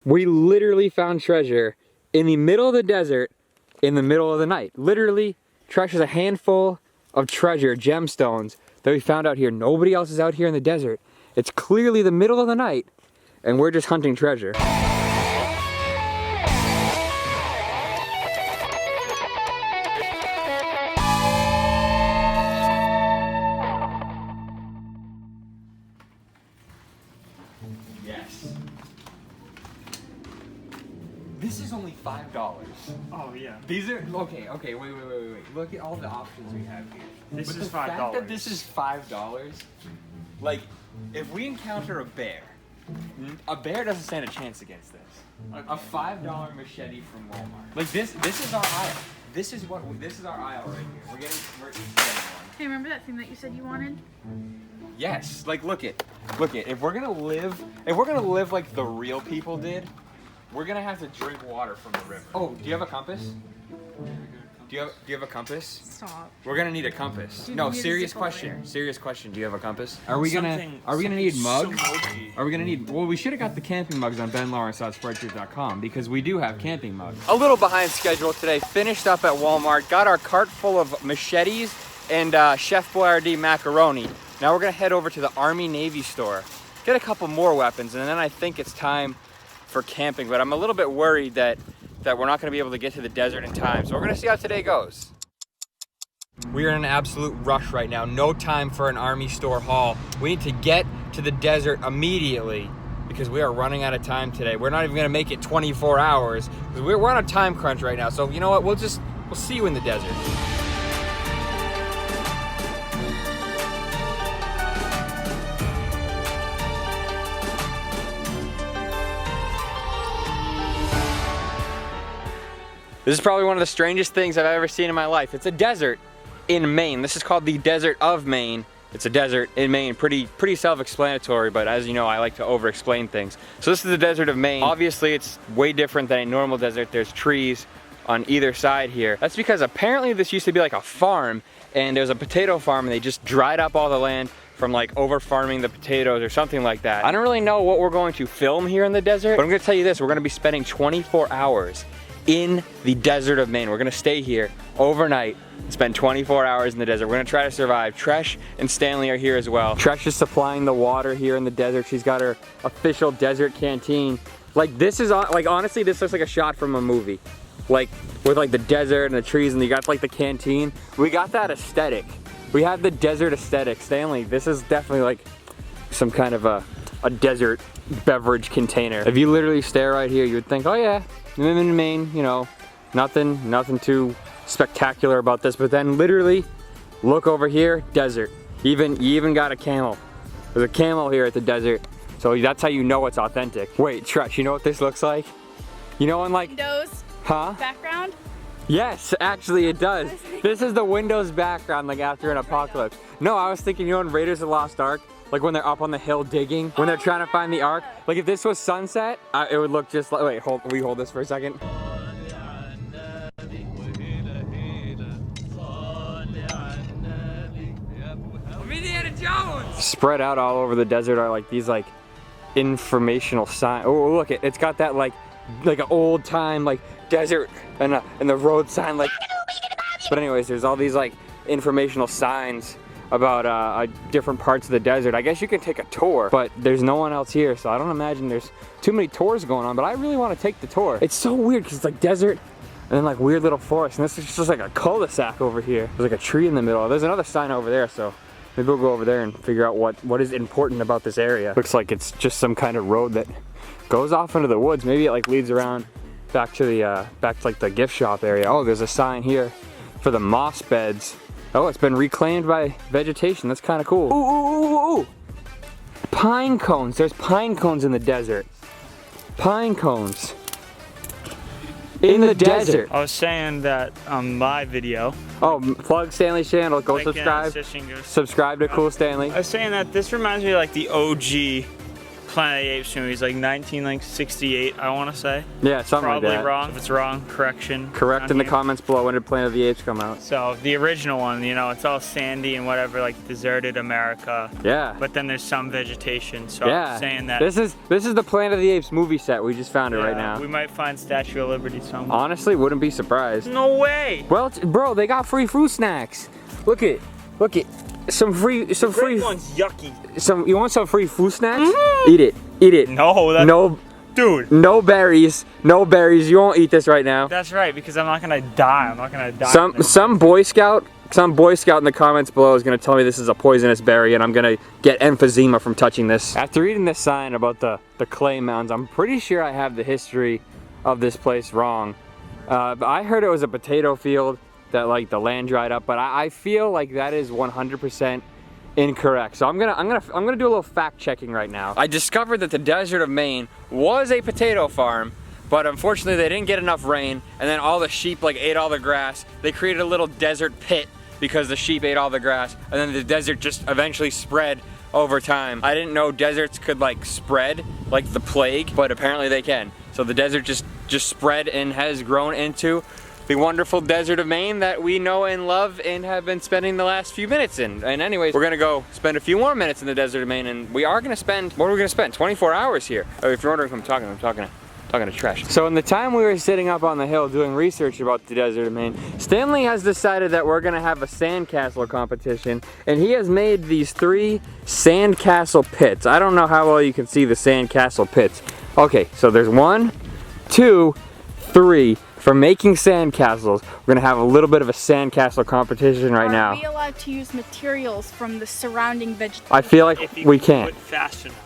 We literally found treasure in the middle of the desert in the middle of the night. Literally, Tresh is a handful of treasure, gemstones, that we found out here. Nobody else is out here in the desert. It's clearly the middle of the night, and we're just hunting treasure. Yes. This is only $5. Oh yeah. These are okay. Wait. Look at all the options we have here. This is $5. The fact that this is $5, like, if we encounter a bear doesn't stand a chance against this. Okay. A $5 machete from Walmart. Like this is our aisle. This is our aisle right here. We're getting one. Hey, remember that thing that you said you wanted? Yes. Like look it. If we're gonna live like the real people did, we're gonna have to drink water from the river. Oh, do you have a compass? Do you have a compass? Stop. We're gonna need a compass. No, serious question. Serious question. Do you have a compass? Are we gonna need mugs? Are we gonna need? Well, we should have got the camping mugs on benlawrence.spreadshirt.com because we do have camping mugs. A little behind schedule today. Finished up at Walmart. Got our cart full of machetes and Chef Boyardee macaroni. Now we're gonna head over to the Army Navy store. Get a couple more weapons, and then I think it's time for camping. But I'm a little bit worried that we're not gonna be able to get to the desert in time. So we're gonna see how today goes. We are in an absolute rush right now. No time for an Army store haul. We need to get to the desert immediately because we are running out of time today. We're not even gonna make it 24 hours because we're on a time crunch right now. So you know what, we'll see you in the desert. This is probably one of the strangest things I've ever seen in my life. It's a desert in Maine. This is called the Desert of Maine. It's a desert in Maine. Pretty self-explanatory, but as you know, I like to over-explain things. So this is the Desert of Maine. Obviously, it's way different than a normal desert. There's trees on either side here. That's because apparently this used to be like a farm, and there was a potato farm, and they just dried up all the land from like over farming the potatoes or something like that. I don't really know what we're going to film here in the desert, but I'm gonna tell you this, we're gonna be spending 24 hours in the Desert of Maine. We're gonna stay here overnight, spend 24 hours in the desert. We're gonna try to survive. Tresh and Stanley are here as well. Tresh is supplying the water here in the desert. She's got her official desert canteen. Like this is, like honestly, this looks like a shot from a movie. Like with like the desert and the trees and you got like the canteen. We got that aesthetic. We have the desert aesthetic. Stanley, this is definitely like some kind of a desert beverage container. If you literally stare right here, you would think, oh yeah, I'm in Maine, you know, nothing too spectacular about this, but then literally look over here, desert. You even got a camel. There's a camel here at the desert, so that's how you know it's authentic. Wait, Tresh, you know what this looks like? You know, in like Windows background? Yes, actually it does. This is the Windows background, like after an apocalypse. No, I was thinking, you know, in Raiders of the Lost Ark, like when they're up on the hill digging, when they're trying to find the Ark. Like if this was sunset, it would look just like, wait, we hold this for a second. Indiana Jones! Spread out all over the desert are like these like informational signs. Oh, look, it's got that like an old time like desert and the road sign like. But anyways, there's all these like informational signs about different parts of the desert. I guess you can take a tour, but there's no one else here, so I don't imagine there's too many tours going on, but I really want to take the tour. It's so weird because it's like desert and then like weird little forest, and this is just like a cul-de-sac over here. There's like a tree in the middle. There's another sign over there, so maybe we'll go over there and figure out what is important about this area. Looks like it's just some kind of road that goes off into the woods. Maybe it like leads around back to like the gift shop area. Oh, there's a sign here for the moss beds. Oh, it's been reclaimed by vegetation. That's kind of cool. Ooh. Pine cones. There's pine cones in the desert. Pine cones. In the desert. I was saying that on my video. Oh, plug Stanley's channel. Go subscribe. Subscribe to Cool Stanley. I was saying that this reminds me of like the OG Planet of the Apes movies, like 1968, I want to say. Yeah, something Probably like that. wrong. If it's wrong, correction. Correct down in the here. comments below. When did Planet of the Apes come out? So the original one, you know, it's all sandy and whatever, like deserted America. Yeah. But then there's some vegetation. So Yeah. I'm saying that. This is the Planet of the Apes movie set. We just found it right now. We might find Statue of Liberty somewhere. Honestly, wouldn't be surprised. No way. Well, bro, they got free fruit snacks. Look it. Some free. That one's yucky. You want some free fruit snacks? Eat it. Eat it. No, that's, No. dude. No berries. No berries. You won't eat this right now. That's right, because I'm not gonna die. I'm not gonna die. Some Boy Scout in the comments below is gonna tell me this is a poisonous berry, and I'm gonna get emphysema from touching this. After reading this sign about the clay mounds, I'm pretty sure I have the history of this place wrong. But I heard it was a potato field that like the land dried up, but I feel like that is 100% incorrect. So I'm gonna do a little fact checking right now. I discovered that the Desert of Maine was a potato farm, but unfortunately they didn't get enough rain, and then all the sheep like ate all the grass. They created a little desert pit because the sheep ate all the grass, and then the desert just eventually spread over time. I didn't know deserts could like spread like the plague, but apparently they can. So the desert just spread and has grown into the wonderful Desert of Maine that we know and love and have been spending the last few minutes in. And anyways, we're gonna go spend a few more minutes in the Desert of Maine, and we are gonna spend, what are we gonna spend? 24 hours here. Oh, if you're wondering who I'm talking to Tresh. So in the time we were sitting up on the hill doing research about the Desert of Maine, Stanley has decided that we're gonna have a sandcastle competition, and he has made these 3 sandcastle pits. I don't know how well you can see the sandcastle pits. Okay, so there's 1, 2, 3. For making sandcastles, we're gonna have a little bit of a sandcastle competition right now. Are we allowed to use materials from the surrounding vegetation? I feel like If you we can can't. do it fast enough.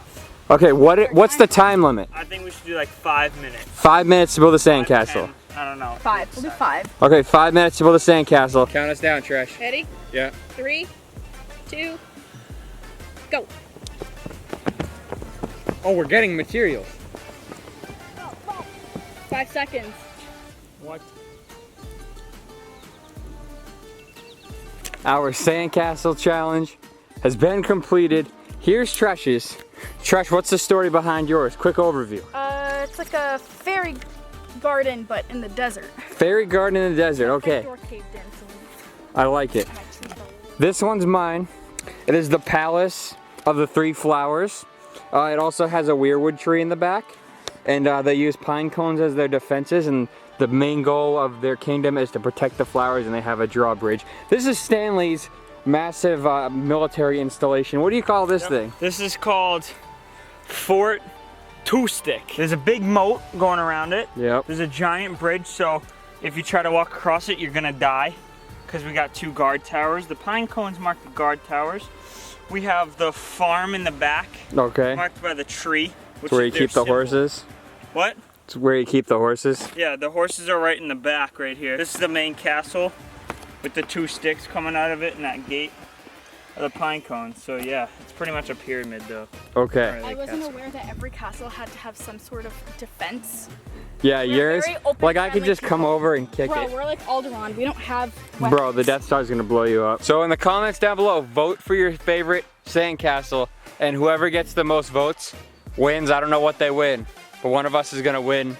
Okay, what's the time limit? I think we should do like 5 minutes. 5 minutes to build a 5, sandcastle. 10, I don't know. 5. We'll do 5. Okay, 5 minutes to build a sandcastle. Count us down, Tresh. Ready? Yeah. 3, 2, go. Oh, we're getting materials. 5 seconds. What? Our sandcastle challenge has been completed. Here's Tresh's. Tresh, what's the story behind yours? Quick overview. It's like a fairy garden, but in the desert. Fairy garden in the desert, okay. Door caved in, so I like it. my trees are- This one's mine. It is the Palace of the 3 Flowers. It also has a weirwood tree in the back, and they use pine cones as their defenses, and the main goal of their kingdom is to protect the flowers, and they have a drawbridge. This is Stanley's massive military installation. What do you call this thing? This is called Fort Two Stick. There's a big moat going around it. Yep. There's a giant bridge, so if you try to walk across it, you're gonna die because we got 2 guard towers. The pine cones mark the guard towers. We have the farm in the back, Okay. marked by the tree. It's where you keep the horses. What? It's where you keep the horses. Yeah, the horses are right in the back right here. This is the main castle with the 2 sticks coming out of it and that gate of the pine cones. So yeah, it's pretty much a pyramid though. Okay. I wasn't aware that every castle had to have some sort of defense. Yeah, We're yours. very open, Like I could friendly just come people. over and kick Bro, it. we're like Alderaan. We don't have Bro, weapons. the Death Star's gonna blow you up. So in the comments down below, vote for your favorite sandcastle, and whoever gets the most votes wins. I don't know what they win, but one of us is gonna win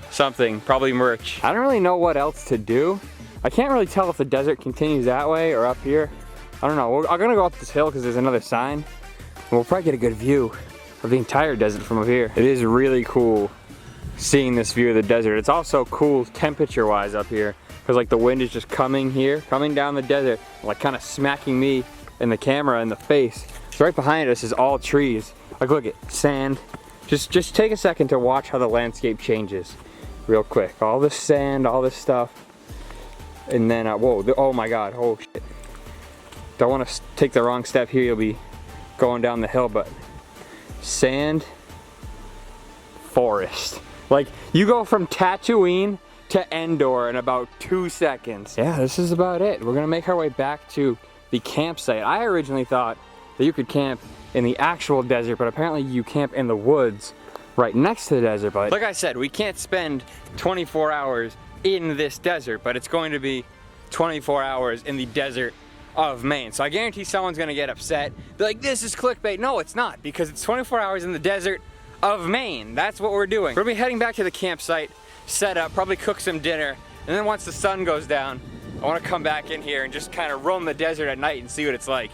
something, probably merch. I don't really know what else to do. I can't really tell if the desert continues that way or up here. I don't know. I'm gonna go up this hill because there's another sign. And we'll probably get a good view of the entire desert from up here. It is really cool seeing this view of the desert. It's also cool temperature wise up here because like the wind is just coming down the desert, like kind of smacking me and the camera in the face. So right behind us is all trees. Like look at sand. Just take a second to watch how the landscape changes real quick. All this sand, all this stuff. And then, whoa, oh my God, oh shit. Don't want to take the wrong step here, you'll be going down the hill, but sand, forest. Like, you go from Tatooine to Endor in about 2 seconds. Yeah, this is about it. We're gonna make our way back to the campsite. I originally thought that you could camp in the actual desert, but apparently you camp in the woods right next to the desert. But like I said, we can't spend 24 hours in this desert, but it's going to be 24 hours in the Desert of Maine. So I guarantee someone's gonna get upset. They're like, this is clickbait. No, it's not, because it's 24 hours in the Desert of Maine. That's what we're doing. We're gonna be heading back to the campsite, set up, probably cook some dinner, and then once the sun goes down, I wanna come back in here and just kind of roam the desert at night and see what it's like.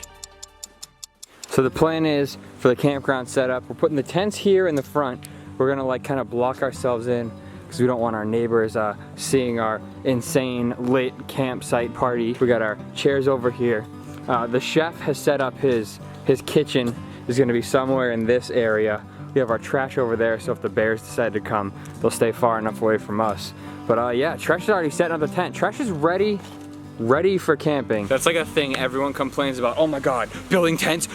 So the plan is, for the campground setup, we're putting the tents here in the front. We're gonna like kind of block ourselves in because we don't want our neighbors seeing our insane lit campsite party. We got our chairs over here. The chef has set up his kitchen is gonna be somewhere in this area. We have our trash over there, so if the bears decide to come, they'll stay far enough away from us. But yeah, Tresh is already setting up the tent. Tresh is ready for camping. That's like a thing everyone complains about. Oh my God, building tents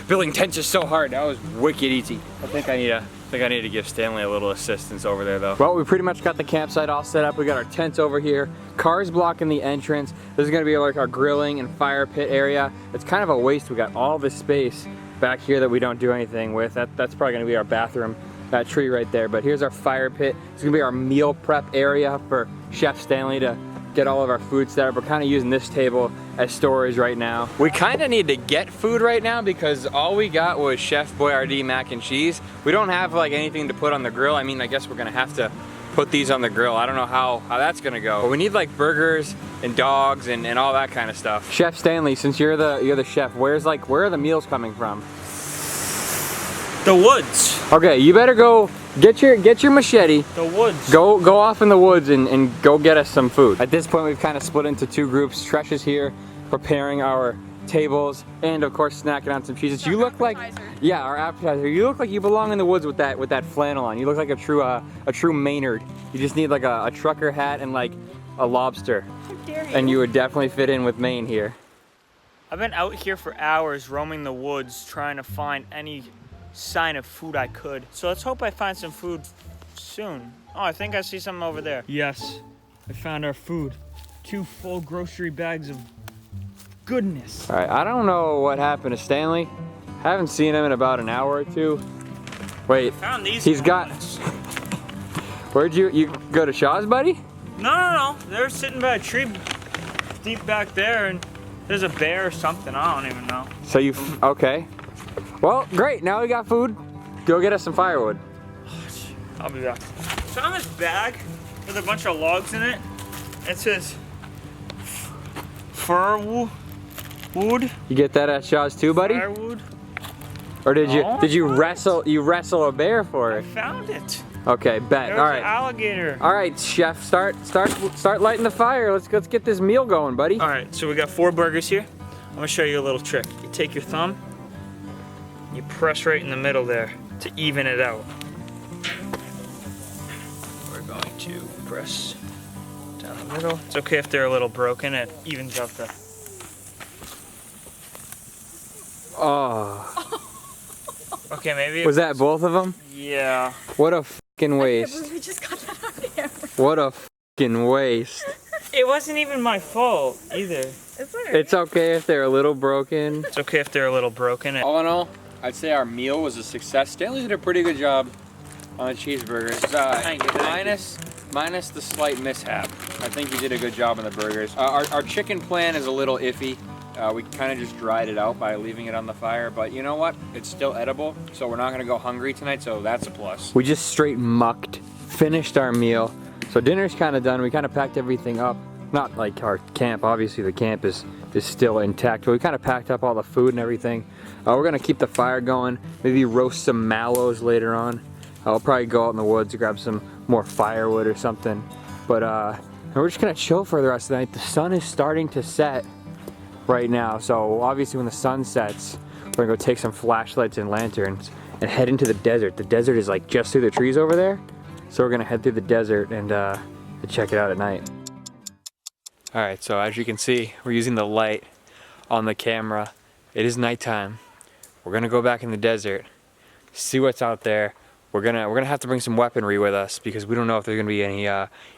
is so hard. That was wicked easy. I think I need to give Stanley a little assistance over there though. Well, we pretty much got the campsite all set up. We got our tents over here. Cars blocking the entrance. This is gonna be like our grilling and fire pit area. It's kind of a waste. We got all this space back here that we don't do anything with. That's probably gonna be our bathroom, that tree right there. But here's our fire pit. It's gonna be our meal prep area for Chef Stanley to get all of our food set up. We're kind of using this table as storage right now. We kind of need to get food right now because all we got was Chef Boyardee mac and cheese. We don't have like anything to put on the grill. I mean, I guess we're gonna have to put these on the grill. I don't know how that's gonna go. But we need like burgers and dogs and all that kind of stuff. Chef Stanley, since you're the chef, where are the meals coming from? The woods. Okay, you better go get your machete. The woods. Go off in the woods and go get us some food. At this point, we've kind of split into two groups. Tresh is here preparing our tables and of course snacking on some cheeses. You look like, yeah, our appetizer. You look like you belong in the woods with that flannel on. You look like a true Maynard. You just need like a trucker hat and like a lobster. How dare you? And you would definitely fit in with Maine here. I've been out here for hours roaming the woods trying to find any sign of food I could. So let's hope I find some food soon. Oh, I think I see something over there. Yes, I found our food. 2 full grocery bags of goodness. All right, I don't know what happened to Stanley. Haven't seen him in about an hour or two. Wait, I found these. He's got. Where'd you go to Shaw's, buddy? No. They're sitting by a tree deep back there, and there's a bear or something. I don't even know. So okay. Well, great. Now we got food. Go get us some firewood. I'll be back. Found this bag with a bunch of logs in it. It says firewood. You get that at Shaw's too, buddy? Firewood. Or did you wrestle a bear for I it? found it. Okay, bet. There's All right. an alligator. All right, chef, start lighting the fire. Let's get this meal going, buddy. All right, so we got 4 burgers here. I'm gonna show you a little trick. You take your thumb, you press right in the middle there to even it out. We're going to press down the middle. It's okay if they're a little broken, it evens out the... Oh. Okay, maybe... Was that both of them? Yeah. What a fucking waste. We just got that out of here. What a fucking waste. It wasn't even my fault either. It's okay if they're a little broken. It's okay if they're a little broken. All in all, I'd say our meal was a success. Stanley did a pretty good job on the cheeseburgers. Thank you. Minus the slight mishap. I think you did a good job on the burgers. Our chicken plan is a little iffy. We kind of just dried it out by leaving it on the fire, but you know what? It's still edible, so we're not gonna go hungry tonight, so that's a plus. We just straight mucked, finished our meal. So dinner's kind of done. We kind of packed everything up. Not like our camp, obviously the camp is still intact, but we kind of packed up all the food and everything. We're gonna keep the fire going, maybe roast some mallows later on. I'll probably go out in the woods to grab some more firewood or something. But we're just gonna chill for the rest of the night. The sun is starting to set right now, so obviously when the sun sets, we're gonna go take some flashlights and lanterns and head into the desert. The desert is like just through the trees over there, so we're gonna head through the desert and check it out at night. All right, so as you can see, we're using the light on the camera. It is nighttime. We're gonna go back in the desert, see what's out there. We're gonna have to bring some weaponry with us because we don't know if there's gonna be any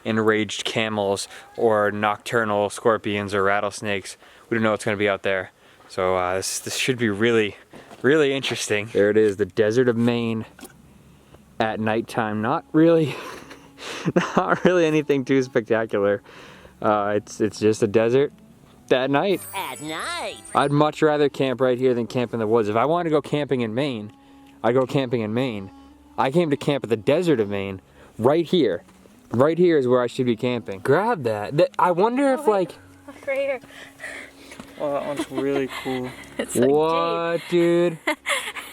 enraged camels or nocturnal scorpions or rattlesnakes. We don't know what's gonna be out there. So this should be really, really interesting. There it is, the Desert of Maine at nighttime. Not really anything too spectacular. It's just a desert at night. At night. I'd much rather camp right here than camp in the woods. If I wanted to go camping in Maine, I'd go camping in Maine. I came to camp at the Desert of Maine, right here. Right here is where I should be camping. Grab that. I wonder if like... Right here. Oh, that one's really cool. It's like what, dude?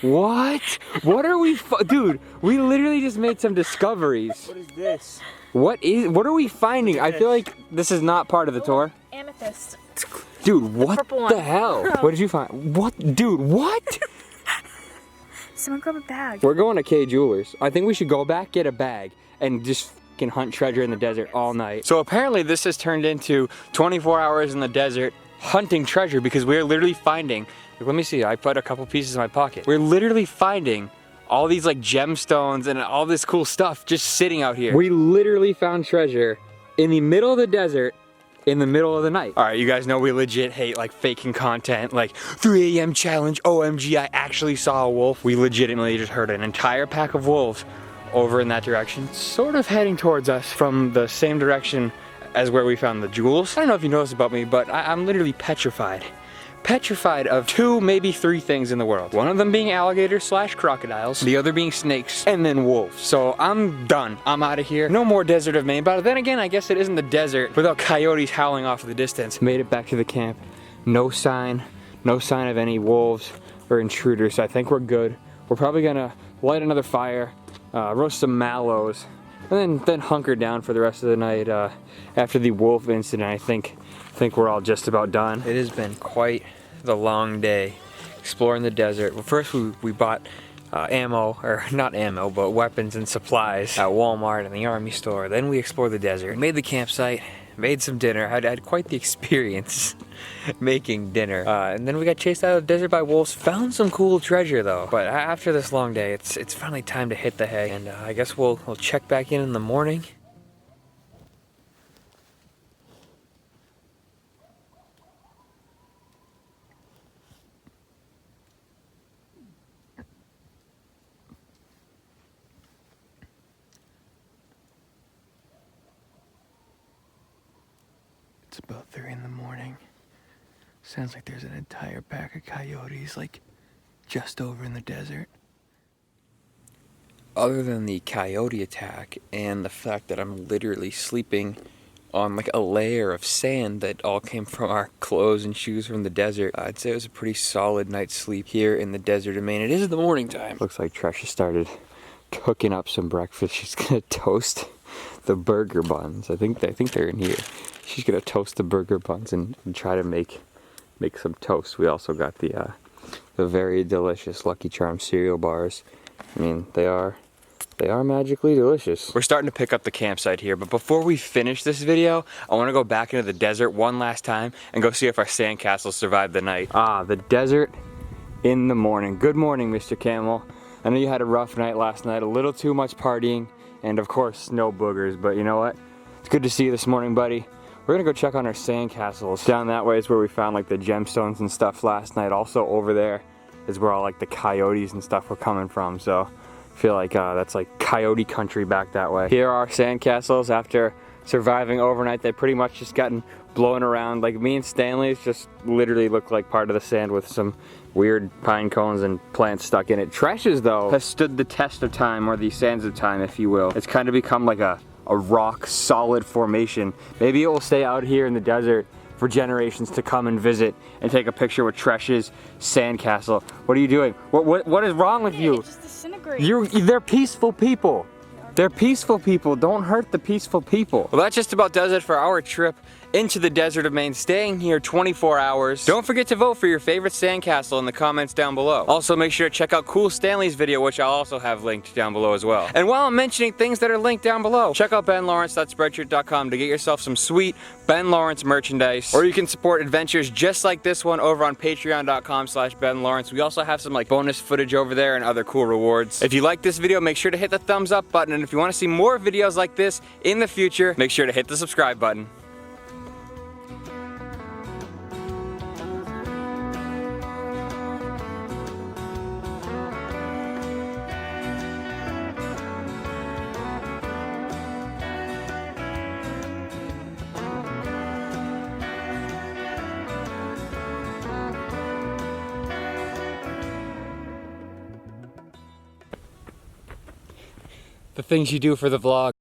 What? What are we... Dude, we literally just made some discoveries. What is this? What are we finding? I feel like this is not part of the tour. Amethyst. Dude, what purple one. the hell? What did you find? What? Dude, what? Someone grab a bag. We're going to K Jewelers. I think we should go back, get a bag, and just can hunt treasure in the desert all night. So apparently this has turned into 24 hours in the desert hunting treasure because we're literally finding, like, let me see, I put a couple pieces in my pocket. We're literally finding all these like gemstones and all this cool stuff just sitting out here. We literally found treasure in the middle of the desert in the middle of the night. All right, you guys know we legit hate like faking content, like 3 a.m. challenge, OMG, I actually saw a wolf. We legitimately just heard an entire pack of wolves over in that direction, sort of heading towards us from the same direction as where we found the jewels. I don't know if you noticed about me, but I'm literally petrified. Petrified of 2, maybe 3 things in the world. One of them being alligators / crocodiles, the other being snakes, and then wolves. So I'm done. I'm out of here. No more Desert of Maine. But then again, I guess it isn't the desert without coyotes howling off in the distance. Made it back to the camp. No sign of any wolves or intruders. So I think we're good. We're probably gonna light another fire, roast some mallows, and then hunker down for the rest of the night. After the wolf incident, I think we're all just about done. It has been quite the long day exploring the desert. Well, first we bought ammo, or not ammo, but weapons and supplies at Walmart and the Army store. Then we explored the desert, made the campsite, made some dinner. I had quite the experience making dinner. And then we got chased out of the desert by wolves. Found some cool treasure though. But after this long day, it's finally time to hit the hay. And I guess we'll check back in the morning. It's about 3 in the morning. Sounds like there's an entire pack of coyotes, like, just over in the desert. Other than the coyote attack and the fact that I'm literally sleeping on like a layer of sand that all came from our clothes and shoes from the desert, I'd say it was a pretty solid night's sleep here in the Desert of Maine. It is the morning time. Looks like Tresh has started cooking up some breakfast. She's gonna toast the burger buns. I think they're in here. She's gonna toast the burger buns and try to make some toast. We also got the very delicious Lucky Charms cereal bars. I mean, they are magically delicious. We're starting to pick up the campsite here, but before we finish this video, I want to go back into the desert one last time and go see if our sandcastle survived the night. The desert in the morning. Good morning, Mr. Camel. I know you had a rough night last night, a little too much partying, and of course, snow boogers, but you know what? It's good to see you this morning, buddy. We're gonna go check on our sandcastles. Down that way is where we found like the gemstones and stuff last night. Also over there is where all like the coyotes and stuff were coming from. So I feel like that's like coyote country back that way. Here are our sandcastles. After surviving overnight, they pretty much just gotten blown around. Like me and Stanley's just literally look like part of the sand with some weird pine cones and plants stuck in it. Tresh's though has stood the test of time, or the sands of time if you will. It's kind of become like a rock solid formation. Maybe it will stay out here in the desert for generations to come and visit and take a picture with Tresh's sandcastle. What are you doing? What is wrong with you? It just disintegrates. They're peaceful people. They're peaceful people. Don't hurt the peaceful people. Well, that just about does it for our trip into the Desert of Maine, staying here 24 hours. Don't forget to vote for your favorite sandcastle in the comments down below. Also, make sure to check out CoolStanley's video, which I'll also have linked down below as well. And while I'm mentioning things that are linked down below, check out benlawrence.spreadshirt.com to get yourself some sweet Ben Lawrence merchandise. Or you can support adventures just like this one over on patreon.com/benlawrence. We also have some like bonus footage over there and other cool rewards. If you like this video, make sure to hit the thumbs up button. And if you want to see more videos like this in the future, make sure to hit the subscribe button. the things you do for the vlog.